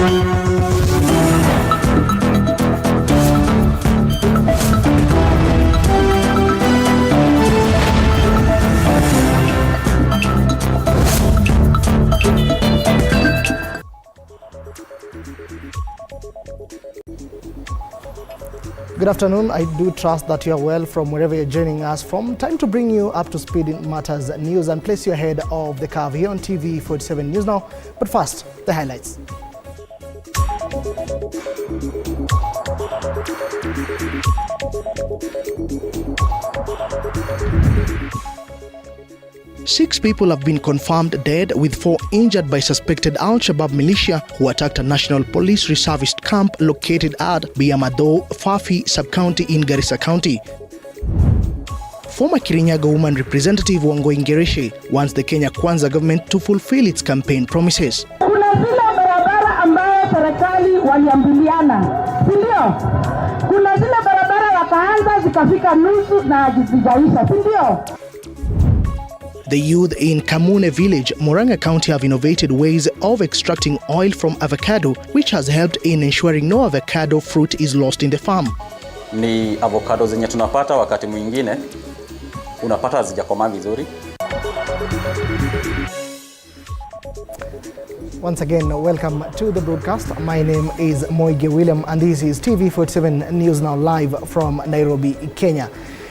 Good afternoon. I do trust that you are well from wherever you're joining us from. Time to bring you up to speed in matters news and place you ahead of the curve here on TV47 News Now. But first, the highlights. Six people have been confirmed dead, with 4 injured by suspected Al-Shabaab militia who attacked a national police reservist camp located at BAMBA, Fafi sub-county in Garissa County. Former Kirinyaga woman representative Garissa wants the Kenya Kwanza government to fulfill its campaign promises. Kuna zile barabara ambayo serikali waliambiliana, si ndio? Kuna zile barabara wakaanza zikafika nusu na hazijaisha, si ndio? The youth in Kamune village, Murang'a County have innovated ways of extracting oil from avocado, which has helped in ensuring no avocado fruit is lost in the farm. Ni avocado zenye tunapata wakati mwingine unapata hazijakomaa vizuri. Once again, welcome to the broadcast. My name is Moige William and this is TV47 News Now live from Nairobi, Kenya.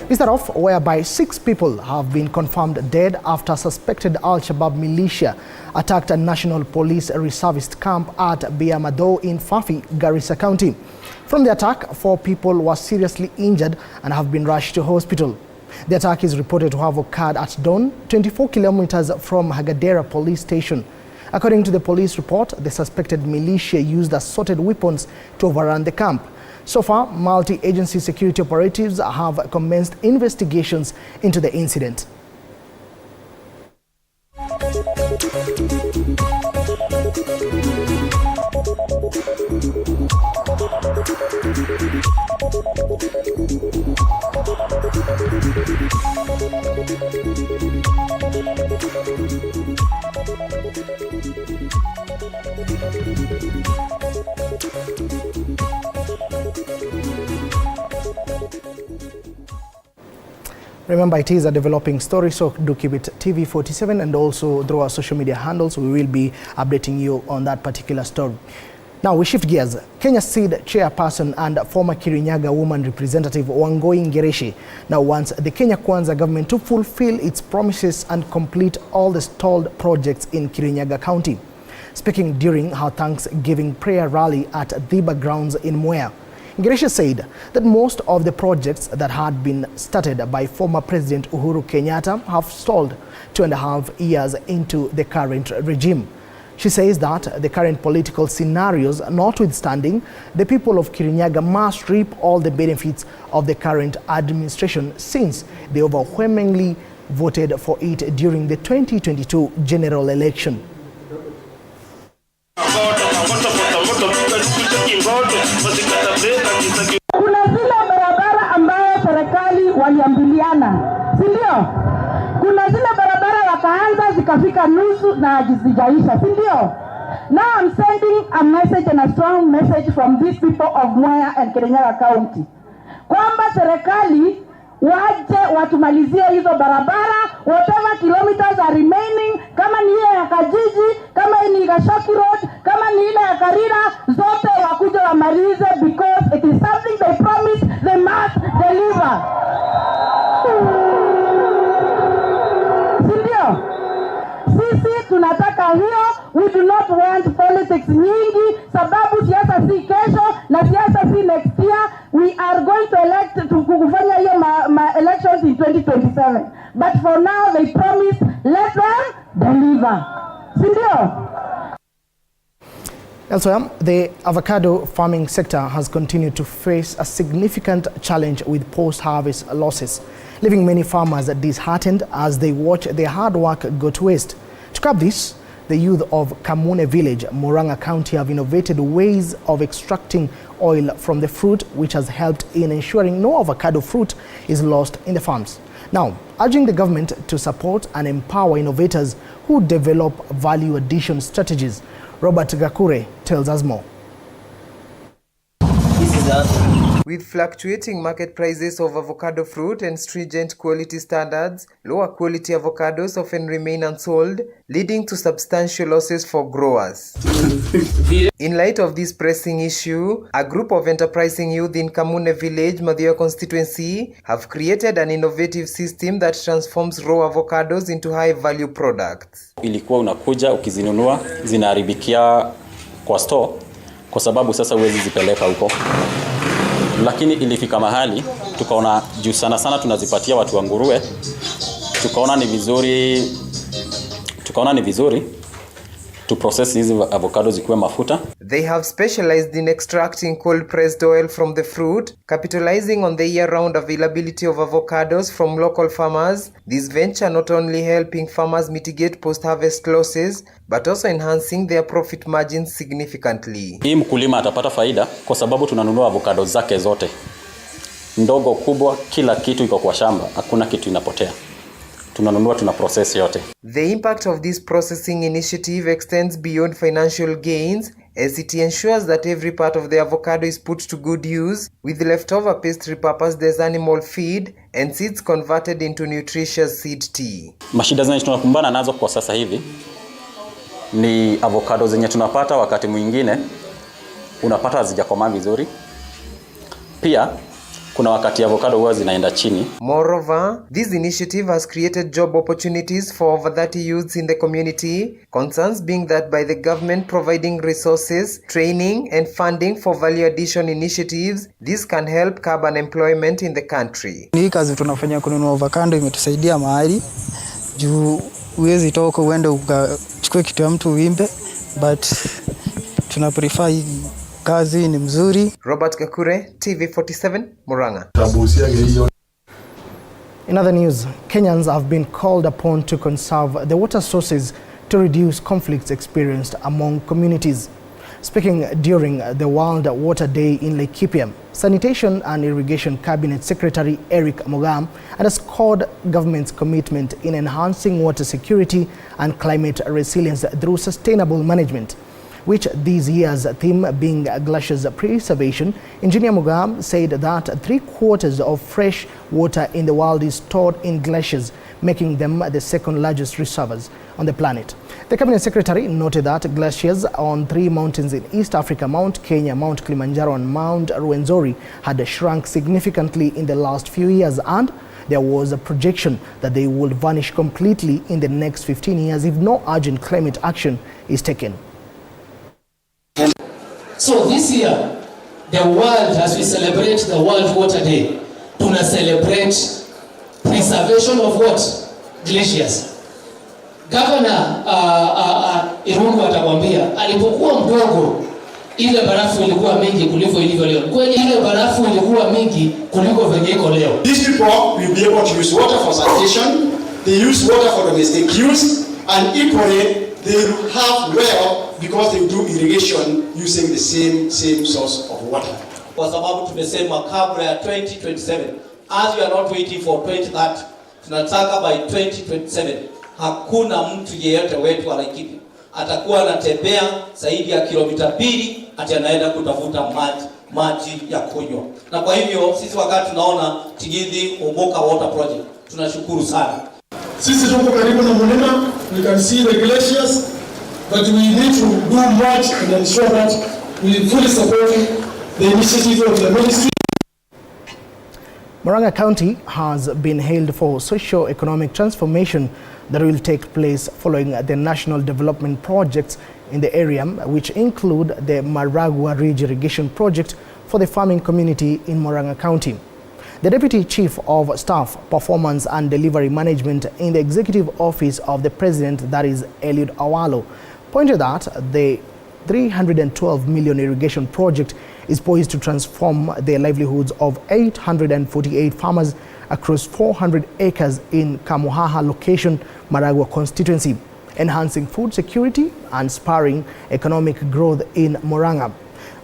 We start off whereby 6 people have been confirmed dead after suspected Al-Shabaab militia attacked a national police reservist camp at BAMBA in Fafi, Garissa County. From the attack, 4 people were seriously injured and have been rushed to hospital. The attack is reported to have occurred at dawn, 24 kilometers from Hagadera police station. According to the police report, the suspected militia used assorted weapons to overrun the camp. So far, multi-agency security operatives have commenced investigations into the incident. Remember, it is a developing story, so do keep it TV47 and also through our social media handles. We will be updating you on that particular story. Now we shift gears. Kenya Seed chairperson and former Kirinyaga woman representative Garissa now wants the Kenya Kwanza government to fulfill its promises and complete all the stalled projects in Kirinyaga County. Speaking during her Thanksgiving prayer rally at Dhiba grounds in Moya, Garissa said that most of the projects that had been started by former President Uhuru Kenyatta have stalled 2.5 years into the current regime. She says that the current political scenarios notwithstanding, the people of Kirinyaga must reap all the benefits of the current administration since they overwhelmingly voted for it during the 2022 general election. Kuna zile barabara ambayo serikali waliambiliana, si ndio? Kuna zile barabara wakaanza zikafika nusu na hazijaisha, si ndio? Now I'm sending a message and a strong message from these people of Moya and Kirinyaga County, kwamba serikali waje watumalizie hizo barabara, whatever kilometers are remaining, kama ni ile ya Kajiji, kama ni Gashoki Road, kama ni ile ya Karira, zote wakuje wamalize, because it is something they promised they must deliver. Sindio? Sisi tunataka hiyo. We do not want politics nyingi, sababu siasa si kesho na siasa si next year. We are going to elect to kufanya hiyo elections in 2027. But for now they promise, let them deliver. Sindio? Elsewhere, the avocado farming sector has continued to face a significant challenge with post-harvest losses, leaving many farmers disheartened as they watch their hard work go to waste. To curb this, the youth of Kamune village, Murang'a County, have innovated ways of extracting oil from the fruit, which has helped in ensuring no avocado fruit is lost in the farms. Now, urging the government to support and empower innovators who develop value addition strategies. Robert Gakure tells us more. With fluctuating market prices of avocado fruit and stringent quality standards, lower quality avocados often remain unsold, leading to substantial losses for growers. In light of this pressing issue, a group of enterprising youth in Kamune village, Madhya constituency, have created an innovative system that transforms raw avocados into high-value products. Ilikuwa unakuja ukizinunua zinaharibikia kwa store kwa sababu sasa huwezi zipeleka huko. Lakini ilifika mahali tukaona juu sana tunazipatia watu wa nguruwe, tukaona ni vizuri to process hizi avocado zikuwe mafuta. They have specialized in extracting cold pressed oil from the fruit, capitalizing on the year-round availability of avocados from local farmers. This venture not only helping farmers mitigate post-harvest losses, but also enhancing their profit margins significantly. Hii mkulima atapata faida kwa sababu tunanunua avocado zake zote. Ndogo kubwa, kila kitu iko kwa shamba, hakuna kitu inapotea. Tunanunua, tuna process yote. The impact of this processing initiative extends beyond financial gains, as it ensures that every part of the avocado is put to good use, with the leftover paste repurposed as animal feed and seeds converted into nutritious seed tea. Mashida zenye tunakumbana nazo kwa sasa hivi ni avocado zenye tunapata wakati mwingine unapata hazijakomaa vizuri. Pia kuna wakati avocado huwa zinaenda chini. Moreover, this initiative has created job opportunities for over 30 youths in the community, concerns being that by the government providing resources, training and funding for value addition initiatives, this can help curb unemployment in the country. Hii kazi tunafanya kununua avocado imetusaidia mahali juu uwezi toka uende ukachukue kitu ya mtu uimbe, but tuna prefer kazi ni mzuri. Robert Gakure, TV47, Murang'a. In other news, Kenyans have been called upon to conserve the water sources to reduce conflicts experienced among communities. Speaking during the World Water Day in Laikipia, Sanitation and Irrigation Cabinet Secretary Eric Mogam underscored government's commitment in enhancing water security and climate resilience through sustainable management, which this year's theme being glaciers preservation. Engineer Mogam said that 3/4 of fresh water in the world is stored in glaciers, making them the second largest reservoirs on the planet. The Cabinet Secretary noted that glaciers on 3 mountains in East Africa, Mount Kenya, Mount Kilimanjaro and Mount Ruwenzori, had shrunk significantly in the last few years, and there was a projection that they would vanish completely in the next 15 years if no urgent climate action is taken. So this year, the world, as we celebrate the World Water Day, tuna celebrate preservation of what? Glaciers. Governor Irungu atakwambia alipokuwa mdogo ile barafu ilikuwa mingi kuliko ilivyo leo. Kweli ile barafu ilikuwa mingi kuliko venye iko leo. These people will be able to use water for sanitation, they use water for domestic use, and equally they will have well because they do irrigation using the same source of water. Kwa sababu tumesema kabla ya 2027, as we are not waiting for 2030, tunataka by 2027 hakuna mtu yeyote wetu wa Laikipia atakuwa anatembea zaidi ya kilomita 2 ati anaenda kutafuta maji ya kunywa. Na kwa hivyo sisi wakati tunaona Tigidi Omoka Water Project tunashukuru sana. Sisi tuko karibu na mlima, we can see the glaciers, but we need to do much and ensure that we fully support the initiative of the ministry. Murang'a County has been hailed for socio-economic transformation that will take place following the national development projects in the area, which include the Murang'a Ridge Irrigation Project for the farming community in Murang'a County. The Deputy Chief of Staff, Performance and Delivery Management in the Executive Office of the President, that is Eliud Awalo, pointed that the 312 million irrigation project is poised to transform the livelihoods of 848 farmers across 400 acres in Kamuhaha location, Murang'a constituency, enhancing food security and spurring economic growth in Murang'a.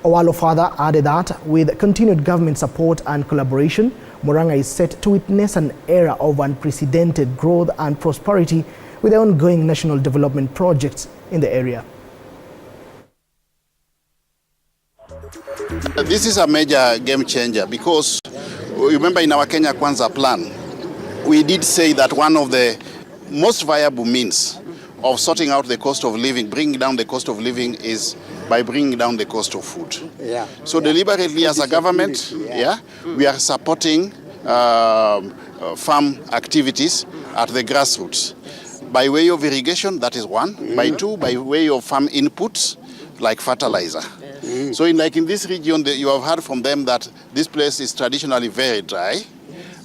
Awalo further added that with continued government support and collaboration, Murang'a is set to witness an era of unprecedented growth and prosperity with the ongoing national development projects in the area. This is a major game changer because remember in our Kenya Kwanza plan, we did say that one of the most viable means of sorting out the cost of living, bringing down the cost of living, is by bringing down the cost of food. Yeah. So deliberately as a government, we are supporting farm activities at the grassroots. By way of irrigation, that is one. By two, by way of farm inputs, like fertilizer. So in this region, you have heard from them that this place is traditionally very dry.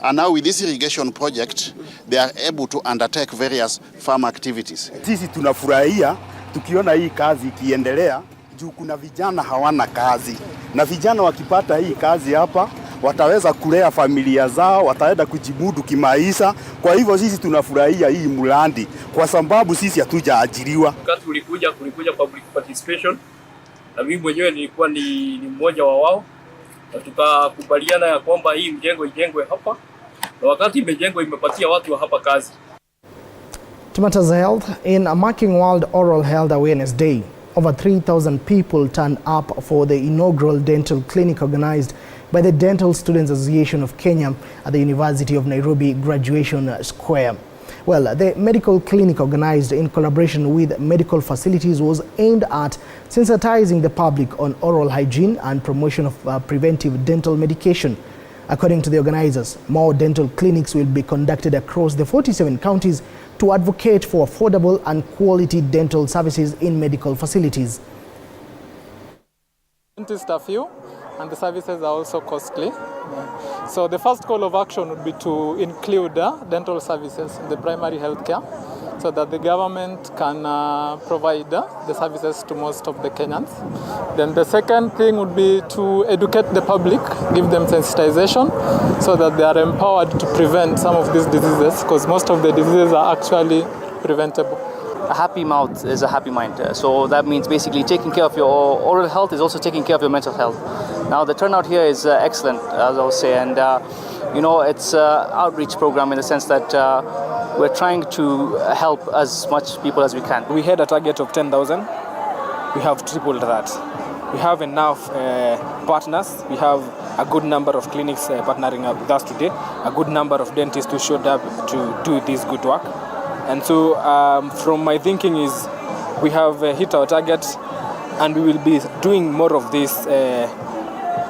And now with this irrigation project, they are able to undertake various farm activities. Sisi tunafurahia tukiona hii kazi ikiendelea juu kuna vijana hawana kazi. Na vijana wakipata hii kazi hapa, wataweza kulea familia zao, wataenda kujimudu kimaisha. Kwa hivyo sisi tunafurahia hii mradi kwa sababu sisi hatujaajiriwa. Wakati kulikuja public participation, na mimi mwenyewe nilikuwa ni mmoja wa wao, na tukakubaliana ya kwamba hii mjengo ijengwe hapa, na wakati imejengwa imepatia watu wa hapa kazi. To matters health, in marking World Oral Health Awareness Day, over 3,000 people turned up for the inaugural dental clinic organized by the Dental Students Association of Kenya at the University of Nairobi Graduation Square. Well, the medical clinic organized in collaboration with medical facilities was aimed at sensitizing the public on oral hygiene and promotion of preventive dental medication. According to the organizers, more dental clinics will be conducted across the 47 counties to advocate for affordable and quality dental services in medical facilities. Dentists are few and the services are also costly. So the first call of action would be to include dental services in the primary health care so that the government can provide the services to most of the Kenyans. Then the second thing would be to educate the public, give them sensitization so that they are empowered to prevent some of these diseases, because most of the diseases are actually preventable. A happy mouth is a happy mind. So that means basically taking care of your oral health is also taking care of your mental health. Now the turnout here is excellent, as I will say, and it's an outreach program in the sense that we're trying to help as much people as we can. We had a target of 10,000. We have tripled that. We have enough partners. We have a good number of clinics partnering up with us today, a good number of dentists who showed up to do this good work. And so from my thinking is we have hit our target, and we will be doing more of this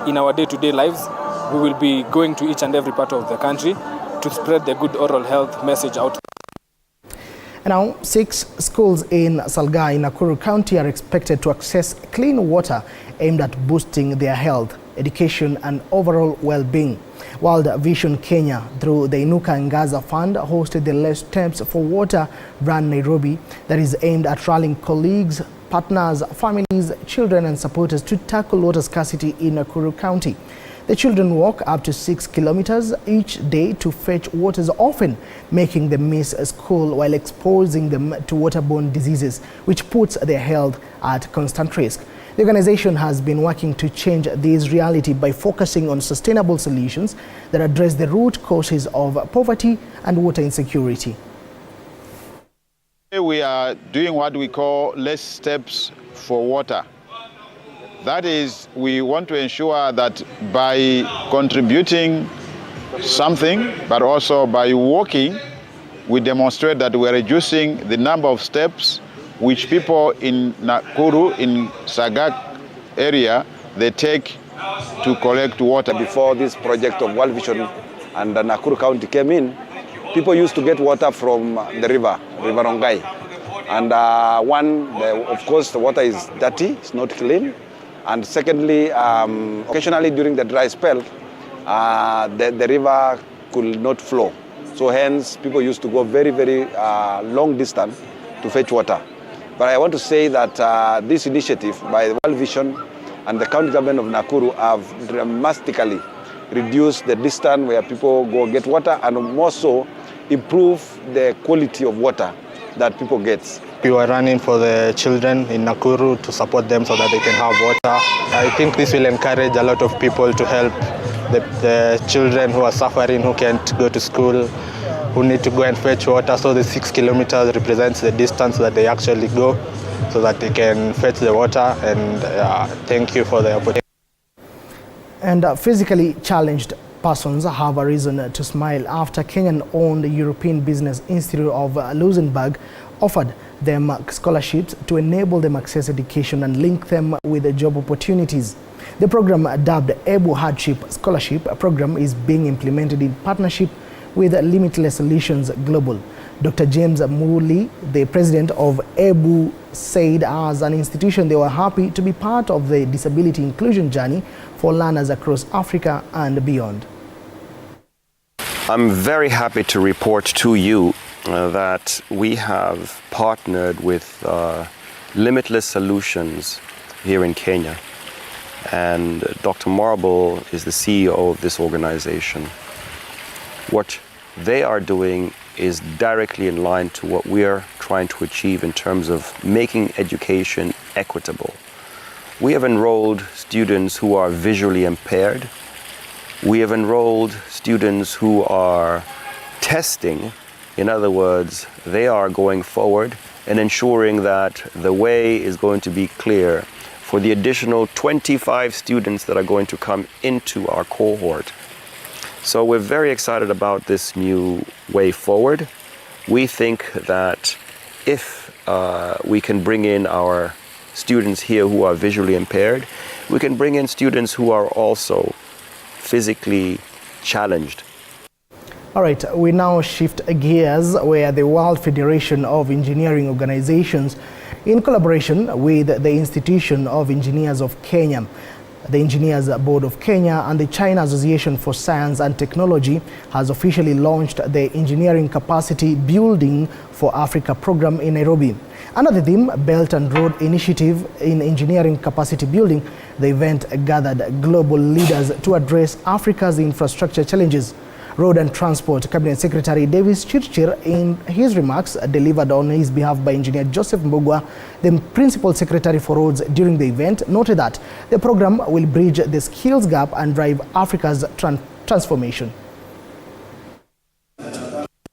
in our day-to-day lives. We will be going to each and every part of the country to spread the good oral health message out. And now, 6 schools in Salga in Nakuru County are expected to access clean water aimed at boosting their health, education and overall well-being. World Vision Kenya, through the Inuka Ngaza Fund, hosted the Let's Steps for Water Run Nairobi that is aimed at rallying colleagues, partners, families, children and supporters to tackle water scarcity in Nakuru County. The children walk up to 6 kilometers each day to fetch waters, often making them miss school while exposing them to waterborne diseases, which puts their health at constant risk. The organization has been working to change this reality by focusing on sustainable solutions that address the root causes of poverty and water insecurity. We are doing what we call less steps for water. That is, we want to ensure that by contributing something, but also by walking, we demonstrate that we are reducing the number of steps which people in Nakuru, in Sagak area, they take to collect water. Before this project of World Vision and Nakuru County came in, people used to get water from the River Rongai. And of course, the water is dirty, it's not clean. And secondly, occasionally during the dry spell, the river could not flow. So hence, people used to go very, very long distance to fetch water. But I want to say that this initiative by the World Vision and the county government of Nakuru have dramatically reduced the distance where people go get water, and more so improve the quality of water that people get. We were running for the children in Nakuru to support them so that they can have water. I think this will encourage a lot of people to help the children who are suffering, who can't go to school, who need to go and fetch water. So the 6 kilometers represents the distance that they actually go so that they can fetch the water. And thank you for the opportunity. And physically challenged persons have a reason to smile after Kenyan-owned European Business Institute of Luxembourg offered them scholarships to enable them access education and link them with job opportunities. The program, dubbed Ebu Hardship Scholarship program, is being implemented in partnership with Limitless Solutions Global. Dr. James Muli, the president of Ebu, said as an institution they were happy to be part of the disability inclusion journey for learners across Africa and beyond. I'm very happy to report to you that we have partnered with Limitless Solutions here in Kenya. And Dr. Marble is the CEO of this organization. What they are doing is directly in line to what we are trying to achieve in terms of making education equitable. We have enrolled students who are visually impaired. We have enrolled students who are testing. In other words, they are going forward and ensuring that the way is going to be clear for the additional 25 students that are going to come into our cohort. So we're very excited about this new way forward. We think that if we can bring in our students here who are visually impaired, we can bring in students who are also physically challenged. All right, we now shift gears where the World Federation of Engineering Organizations, in collaboration with the Institution of Engineers of Kenya, the Engineers Board of Kenya, and the China Association for Science and Technology, has officially launched the Engineering Capacity Building for Africa program in Nairobi. Under the theme, Belt and Road Initiative in Engineering Capacity Building, the event gathered global leaders to address Africa's infrastructure challenges. Road and Transport Cabinet Secretary Davis Chirchir, in his remarks delivered on his behalf by Engineer Joseph Mbugua, the Principal Secretary for Roads, during the event, noted that the program will bridge the skills gap and drive Africa's transformation.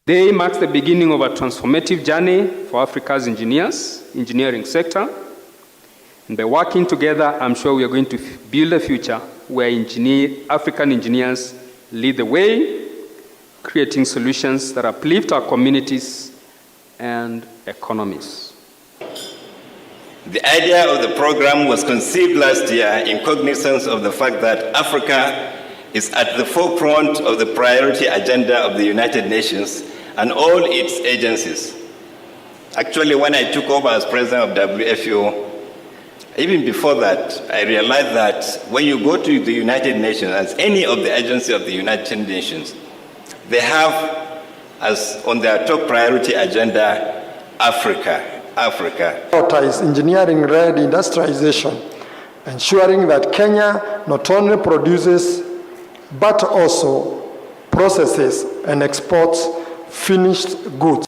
Today marks the beginning of a transformative journey for Africa's engineering sector. And by working together, I'm sure we are going to build a future where African engineers lead the way, creating solutions that uplift our communities and economies. The idea of the program was conceived last year in cognizance of the fact that Africa is at the forefront of the priority agenda of the United Nations and all its agencies. Actually, when I took over as president of WFO, even before that, I realized that when you go to the United Nations, as any of the agencies of the United Nations, they have as on their top priority agenda, Africa. Prioritize engineering-led industrialization, ensuring that Kenya not only produces, but also processes and exports finished goods.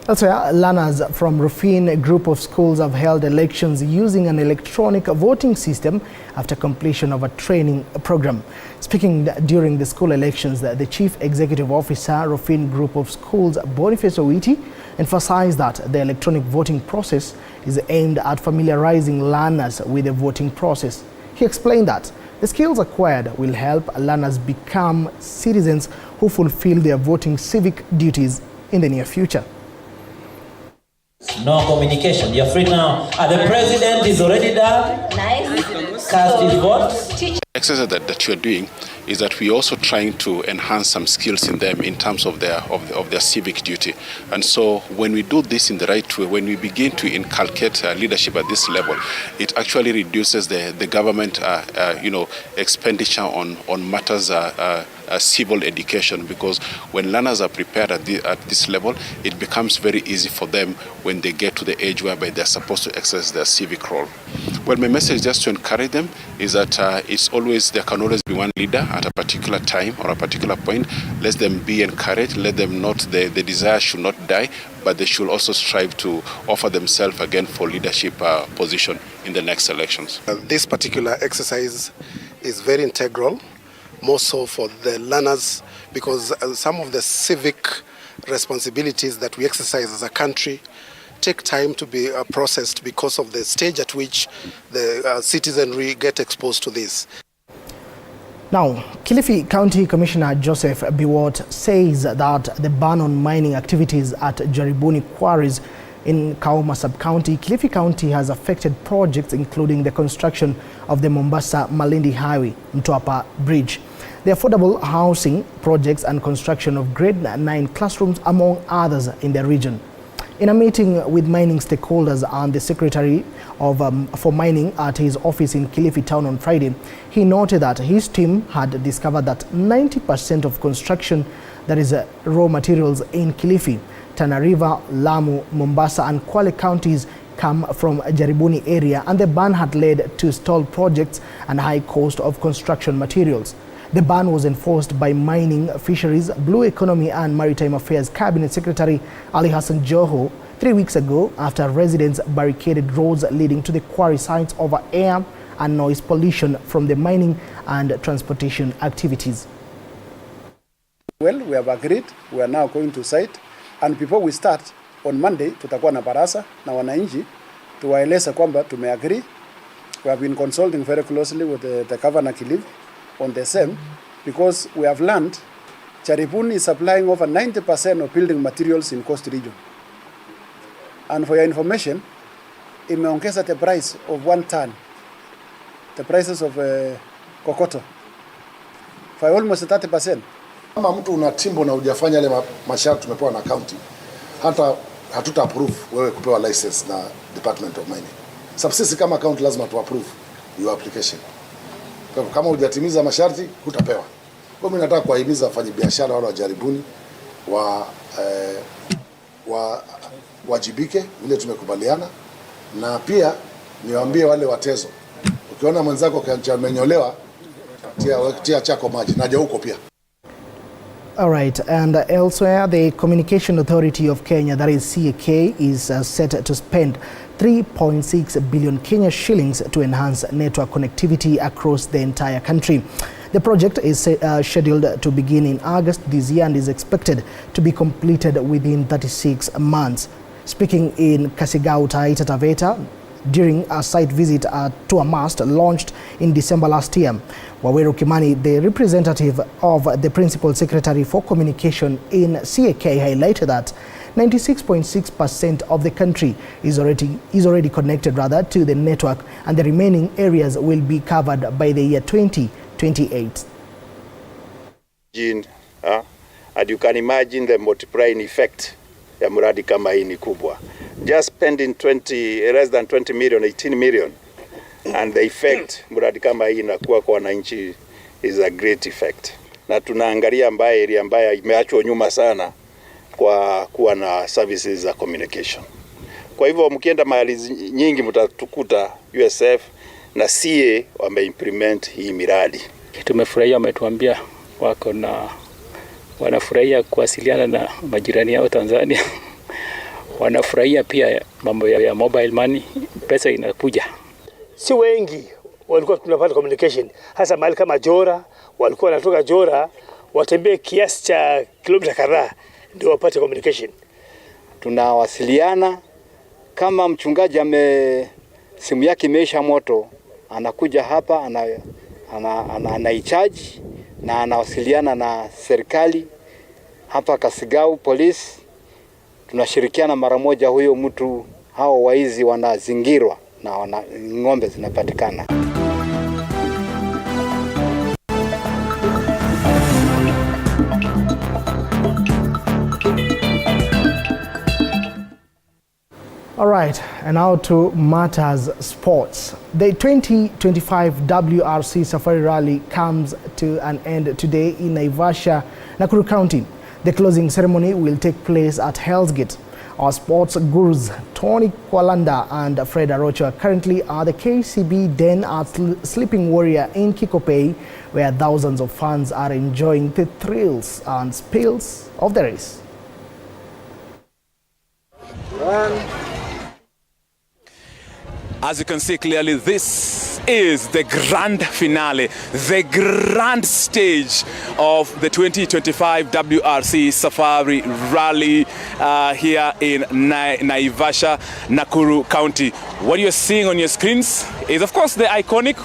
Elsewhere, learners from Rufin group of schools have held elections using an electronic voting system after completion of a training program. Speaking during the school elections, the Chief Executive Officer, Rufin group of schools, Boniface Owiti, emphasized that the electronic voting process is aimed at familiarizing learners with the voting process. He explained that the skills acquired will help learners become citizens who fulfill their voting civic duties in the near future. No communication. You're free now. The president is already there. Nice. Cast his vote. Exercise that you're doing is that we're also trying to enhance some skills in them in terms of their civic duty. And so when we do this in the right way, when we begin to inculcate leadership at this level, it actually reduces the government expenditure on matters civil education, because when learners are prepared at this level, it becomes very easy for them when they get to the age whereby they're supposed to exercise their civic role. Well, my message just to encourage them is that there can always be one leader at a particular time or a particular point. Let them be encouraged. Let them not, the desire should not die, but they should also strive to offer themselves again for leadership position in the next elections. This particular exercise is very integral, more so for the learners, because some of the civic responsibilities that we exercise as a country take time to be processed because of the stage at which the citizenry get exposed to this. Now, Kilifi County Commissioner Joseph Biwott says that the ban on mining activities at Jaribuni quarries in Kauma sub-county, Kilifi County, has affected projects including the construction of the Mombasa-Malindi Highway, Mtwapa Bridge, the affordable housing projects and construction of grade 9 classrooms, among others in the region. In a meeting with mining stakeholders and the Secretary for Mining at his office in Kilifi town on Friday, he noted that his team had discovered that 90% of construction, that is raw materials in Kilifi, Tana River, Lamu, Mombasa and Kwale counties, come from Jaribuni area, and the ban had led to stalled projects and high cost of construction materials. The ban was enforced by Mining, Fisheries, Blue Economy and Maritime Affairs Cabinet Secretary Ali Hassan Joho 3 weeks ago after residents barricaded roads leading to the quarry sites over air and noise pollution from the mining and transportation activities. Well, we have agreed. We are now going to site, and before we start on Monday, tutakuwa na barasa na wananchi tuwaeleze kwamba tumeagree. We have been consulting very closely with the Governor Kilifi on the same, because we have learned Jaribuni is supplying over 90% of building materials in coast region. And for your information, imeongeza the price of 1 ton, the prices of kokoto, for almost 30%. Kama mtu una timbo na hujafanya yale masharti tumepewa na county, hata hatuta approve wewe kupewa license na Department of Mining. Sababu sisi kama county lazima tu approve your application. Kama hujatimiza masharti hutapewa. Kwa mimi nataka kuwahimiza wafanyabiashara wale wa Jaribuni wajibike vile tumekubaliana, na pia niwaambie wale watezo, ukiona mwenzako kamenyolewa tia chako maji naja huko pia. All right, and elsewhere, the Communication Authority of Kenya, that is CAK, is set to spend 3.6 billion Kenya shillings to enhance network connectivity across the entire country. The project is scheduled to begin in August this year and is expected to be completed within 36 months. Speaking in Kasigau, Taita Taveta, during a site visit to a mast launched in December last year, Waweru Kimani, the representative of the Principal Secretary for Communication in CAK, highlighted that 96.6% of the country is already connected to the network, and the remaining areas will be covered by the year 2028. And you can imagine the multiplying effect ya mradi kama hii ni kubwa. Just spending less than 20 million, 18 million, and the effect mradi kama hii inakuwa kwa wananchi is a great effect. Na tunaangalia area ambayo imeachwa nyuma sana kwa kuwa na services za communication. Kwa hivyo mkienda mahali nyingi mtatukuta USF na CA wameimplement hii miradi. Tumefurahia, wametuambia wanafurahia kuwasiliana na majirani yao Tanzania. Wanafurahia pia mambo ya mobile money, pesa inakuja. Si wengi walikuwa tunapata communication, hasa mahali kama Jora, walikuwa wanatoka Jora watembee kiasi cha kilomita kadhaa ndio wapate communication. Tunawasiliana, kama mchungaji simu yake imeisha moto, anakuja hapa anaichaji na anawasiliana na serikali hapa Kasigau polisi. Tunashirikiana mara moja, huyo mtu, hao waizi wanazingirwa na ng'ombe zinapatikana. All right, and now to matters sports. The 2025 WRC Safari Rally comes to an end today in Naivasha, Nakuru County. The closing ceremony will take place at Hell's Gate. Our sports gurus Tony Kwalanda and Fred Arocho are currently at the KCB Den at Sleeping Warrior in Kikopey, where thousands of fans are enjoying the thrills and spills of the race. As you can see clearly, this is the grand finale, the grand stage of the 2025 WRC Safari Rally here in Naivasha, Nakuru County. What you're seeing on your screens is, of course, the iconic.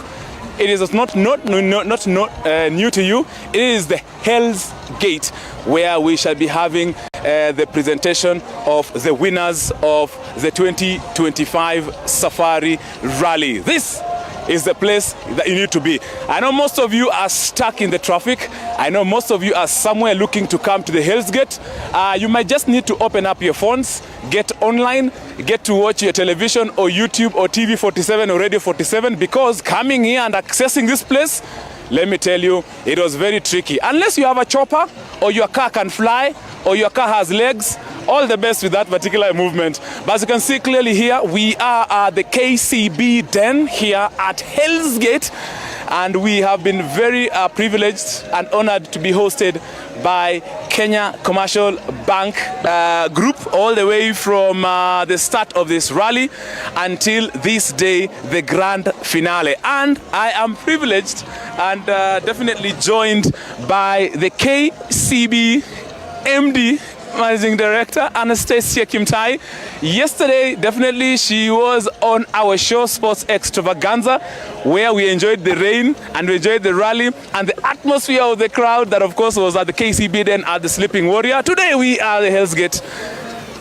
It is not new to you. It is the Hell's Gate, where we shall be having the presentation of the winners of the 2025 Safari Rally. This is the place that you need to be. I know most of you are stuck in the traffic. I know most of you are somewhere looking to come to the Hell's Gate. You might just need to open up your phones, get online, get to watch your television or YouTube or TV47 or Radio 47, because coming here and accessing this place, let me tell you, it was very tricky. Unless you have a chopper, or your car can fly, or your car has legs, all the best with that particular movement. But as you can see clearly here, we are at the KCB Den here at Hell's Gate, and we have been very privileged and honored to be hosted by Kenya Commercial Bank Group, all the way from the start of this rally until this day, the grand finale. And I am privileged and definitely joined by the KCB MD, Managing Director, Anastasia Kimtai. Yesterday, definitely, she was on our show, Sports Extravaganza, where we enjoyed the rain and we enjoyed the rally and the atmosphere of the crowd that, of course, was at the KCB then at the Sleeping Warrior. Today, we are at the Hell's Gate.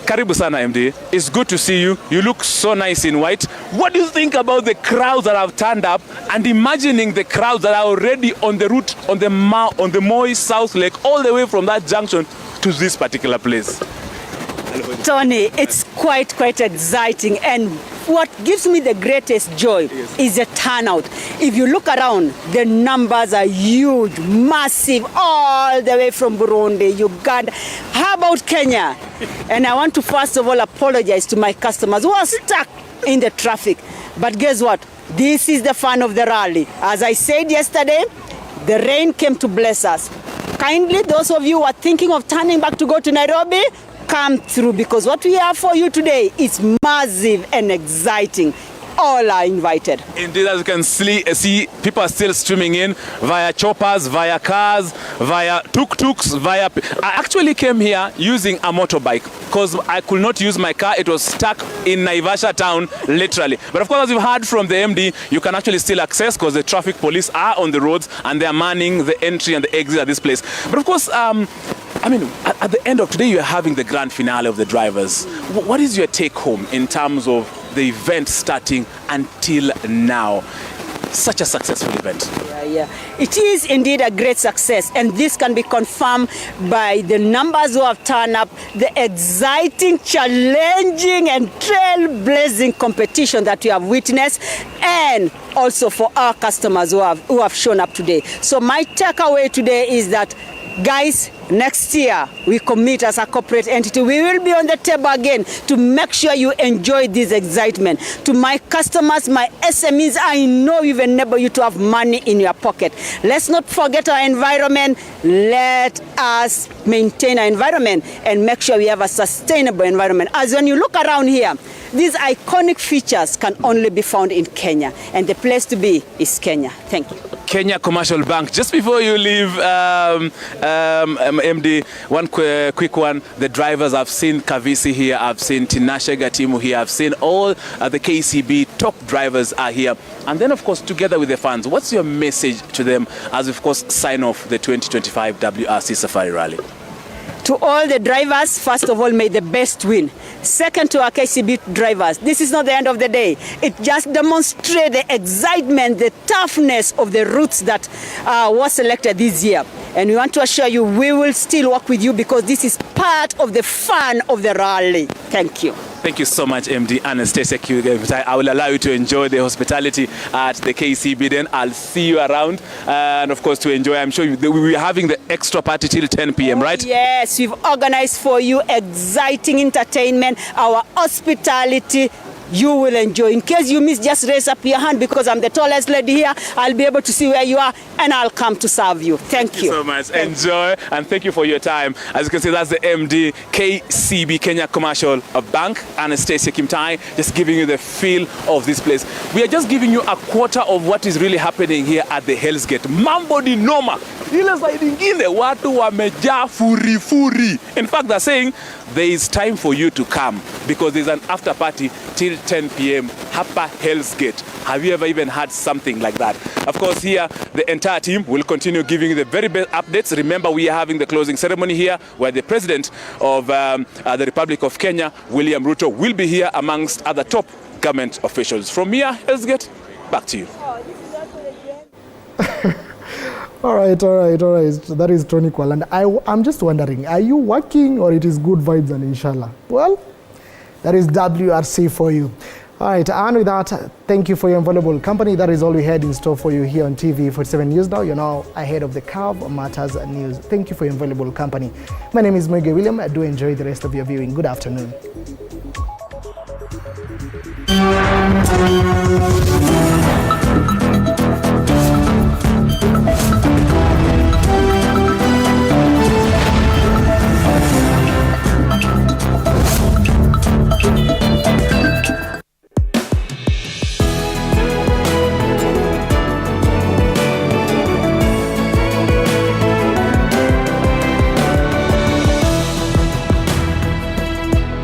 Karibu sana, MD. It's good to see you. You look so nice in white. What do you think about the crowds that have turned up, and imagining the crowds that are already on the route on the Moige South Lake, all the way from that junction to this particular place? Tony, it's quite exciting, and what gives me the greatest joy is the turnout. If you look around, the numbers are huge, massive, all the way from Burundi, Uganda. How about Kenya? And I want to first of all apologize to my customers who are stuck in the traffic. But guess what? This is the fun of the rally. As I said yesterday, the rain came to bless us. Kindly, those of you who are thinking of turning back to go to Nairobi, come through, because what we have for you today is massive and exciting. All are invited. Indeed, as you can see, people are still streaming in via choppers, via cars, via tuk-tuks, I actually came here using a motorbike because I could not use my car. It was stuck in Naivasha town, literally. But of course, as you've heard from the MD, you can actually still access, because the traffic police are on the roads and they are manning the entry and the exit at this place. But of course, I mean, at the end of today, you're having the grand finale of the drivers. What is your take home in terms of the event starting until now? Such a successful event. Yeah. It is indeed a great success, and this can be confirmed by the numbers who have turned up, the exciting, challenging, and trailblazing competition that we have witnessed, and also for our customers who have shown up today. So my takeaway today is that, guys, next year we commit as a corporate entity. We will be on the table again to make sure you enjoy this excitement. To my customers, my SMEs, I know we've enabled you to have money in your pocket. Let's not forget our environment. Let us maintain our environment and make sure we have a sustainable environment. As when you look around here, these iconic features can only be found in Kenya, and the place to be is Kenya. Thank you. Kenya Commercial Bank. Just before you leave, MD, one quick one. The drivers, I've seen Kavisi here, I've seen Tinashe Gatimu here, I've seen all the KCB top drivers are here. And then, of course, together with the fans, what's your message to them as, of course, sign off the 2025 WRC Safari Rally? To all the drivers, first of all, may the best win. Second, to our KCB drivers, this is not the end of the day. It just demonstrates the excitement, the toughness of the routes that were selected this year. And we want to assure you, we will still work with you, because this is part of the fun of the rally. Thank you. Thank you so much, MD Anastasia. I will allow you to enjoy the hospitality at the KCB. Then I'll see you around, and of course to enjoy. I'm sure we're having the extra party till 10 p.m. right? Yes, we've organized for you exciting entertainment, our hospitality, you will enjoy. In case you miss, just raise up your hand because I'm the tallest lady here. I'll be able to see where you are and I'll come to serve you. Thank you so much. Enjoy and thank you for your time. As you can see, that's the MD, KCB, Kenya Commercial Bank, Anastasia Kimtai, just giving you the feel of this place. We are just giving you a quarter of what is really happening here at the Hell's Gate. Mambo ni noma. Ile side ingine watu wamejaa furi. In fact, they're saying there is time for you to come because there's an after party till 10 p.m. hapa Hell's Gate. Have you ever even had something like that? Of course, here the entire team will continue giving you the very best updates. Remember, we are having the closing ceremony here where the President of the Republic of Kenya, William Ruto, will be here amongst other top government officials. From here, Hell's Gate, back to you. All right. That is Tony Kwaland. I'm just wondering, are you working or it is good vibes and inshallah? Well, that is WRC for you. All right, and with that, thank you for your invaluable company. That is all we had in store for you here on TV47 News Now. You're now ahead of the curve, Matters News. Thank you for your invaluable company. My name is Moige William. Do enjoy the rest of your viewing. Good afternoon.